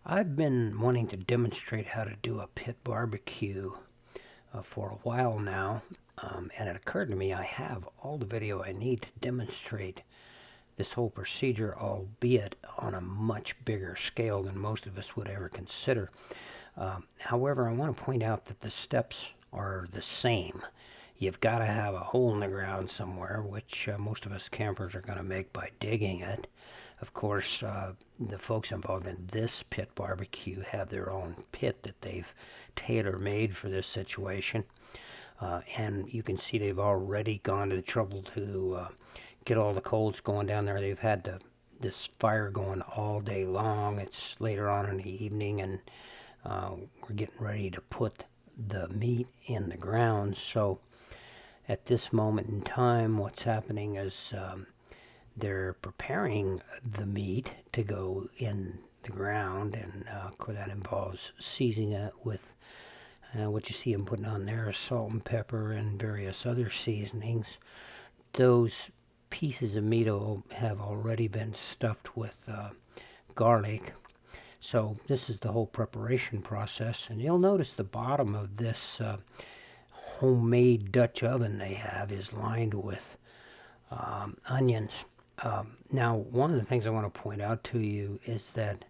I've been wanting to demonstrate how to do a pit barbecue for a while now, and it occurred to me I have all the video I need to demonstrate this whole procedure, albeit on a much bigger scale than most of us would ever consider. However, I want to point out that the steps are the same. You've got to have a hole in the ground somewhere, which most of us campers are going to make by digging it. Of course, the folks involved in this pit barbecue have their own pit that they've tailor-made for this situation. And you can see they've already gone to the trouble to get all the coals going down there. They've had this fire going all day long. It's later on in the evening, and we're getting ready to put the meat in the ground. So at this moment in time, what's happening is they're preparing the meat to go in the ground, and of course that involves seasoning it with what you see them putting on there is salt and pepper and various other seasonings. Those pieces of meat have already been stuffed with garlic. So this is the whole preparation process, and you'll notice the bottom of this homemade Dutch oven they have is lined with onions. Now, one of the things I want to point out to you is that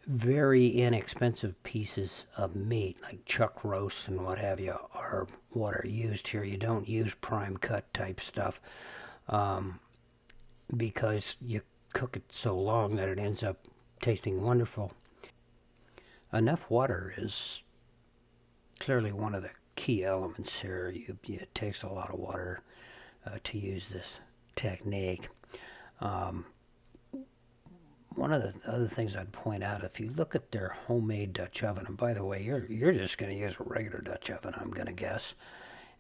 very inexpensive pieces of meat, like chuck roasts and what have you, are what are used here. You don't use prime cut type stuff because you cook it so long that it ends up tasting wonderful. Enough water is clearly one of the key elements here. It takes a lot of water to use this technique. One of the other things I'd point out, if you look at their homemade Dutch oven, and by the way, you're just going to use a regular Dutch oven, I'm going to guess,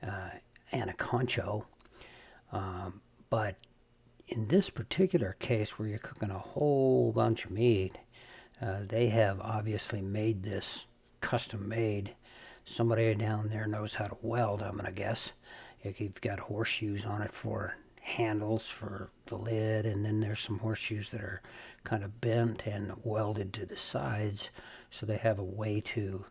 and a concho. But in this particular case, where you're cooking a whole bunch of meat, they have obviously made this custom made. Somebody down there knows how to weld, I'm going to guess. You've got horseshoes on it for handles for the lid, and then there's some horseshoes that are kind of bent and welded to the sides, so they have a way to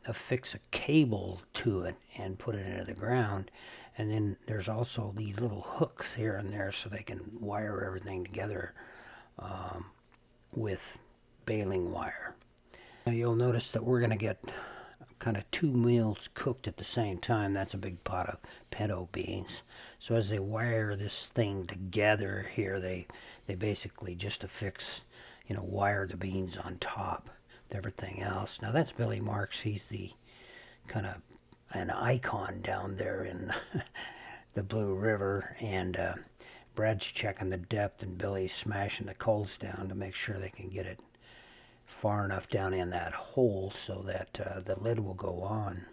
affix a cable to it and put it into the ground. And then there's also these little hooks here and there so they can wire everything together with baling wire. Now you'll notice that we're going to get kind of two meals cooked at the same time. That's a big pot of pinto beans. So as they wire this thing together here, they basically just affix, wire the beans on top of everything else. Now that's Billy Marks. He's the kind of an icon down there in the Blue River, and Brad's checking the depth, and Billy's smashing the coals down to make sure they can get it far enough down in that hole so that the lid will go on.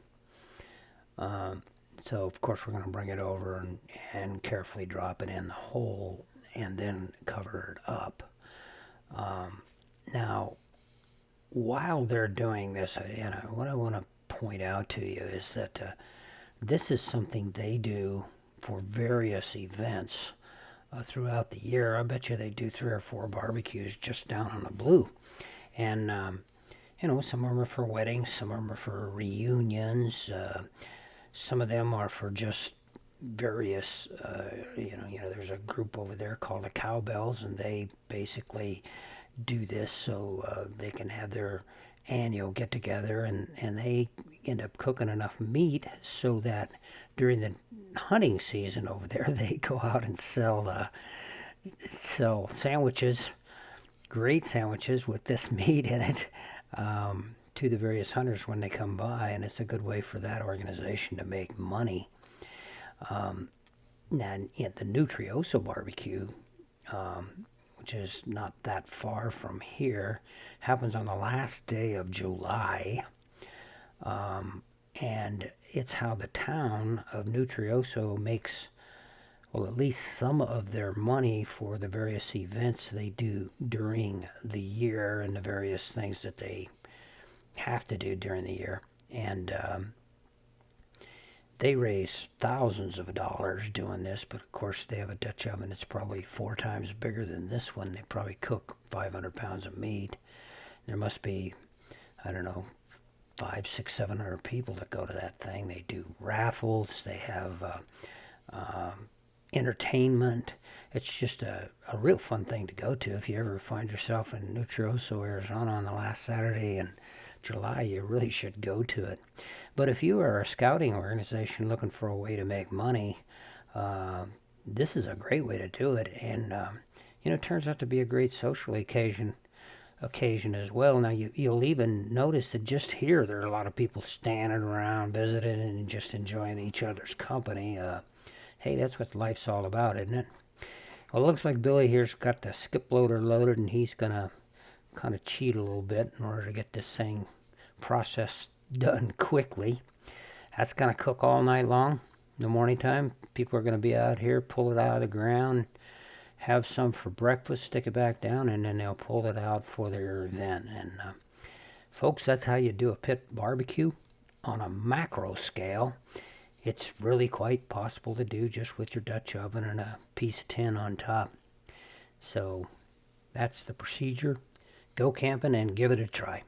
So of course we're going to bring it over and carefully drop it in the hole and then cover it up. Now, while they're doing this, what I want to point out to you is that this is something they do for various events throughout the year. I bet you they do 3 or 4 barbecues just down on the Blue. And, some of them are for weddings, some of them are for reunions, some of them are for just various, there's a group over there called the Cowbells, and they basically do this so they can have their annual get-together, and they end up cooking enough meat so that during the hunting season over there, they go out and sell sandwiches, great sandwiches with this meat in it, to the various hunters when they come by, and it's a good way for that organization to make money. And the Nutrioso barbecue, which is not that far from here, happens on the last day of July, and it's how the town of Nutrioso makes, well, at least some of their money for the various events they do during the year and the various things that they have to do during the year. And they raise thousands of dollars doing this, but of course they have a Dutch oven that's probably 4 times bigger than this one. They probably cook 500 pounds of meat. There must be, I don't know, 500, 600, 700 people that go to that thing. They do raffles. They have entertainment. It's just a real fun thing to go to. If you ever find yourself in Nutroso, Arizona on the last Saturday in July, you really should go to it. But if you are a scouting organization looking for a way to make money, this is a great way to do it. And, it turns out to be a great social occasion as well. Now, you'll even notice that just here there are a lot of people standing around, visiting, and just enjoying each other's company. Hey, that's what life's all about, isn't it? Well, it looks like Billy here's got the skip loader loaded, and he's going to kind of cheat a little bit in order to get this thing processed done quickly. That's going to cook all night long. In the morning time, people are going to be out here, pull it out of the ground, have some for breakfast, stick it back down, and then they'll pull it out for their event. And folks, that's how you do a pit barbecue on a macro scale. It's really quite possible to do just with your Dutch oven and a piece of tin on top. So that's the procedure. Go camping and give it a try.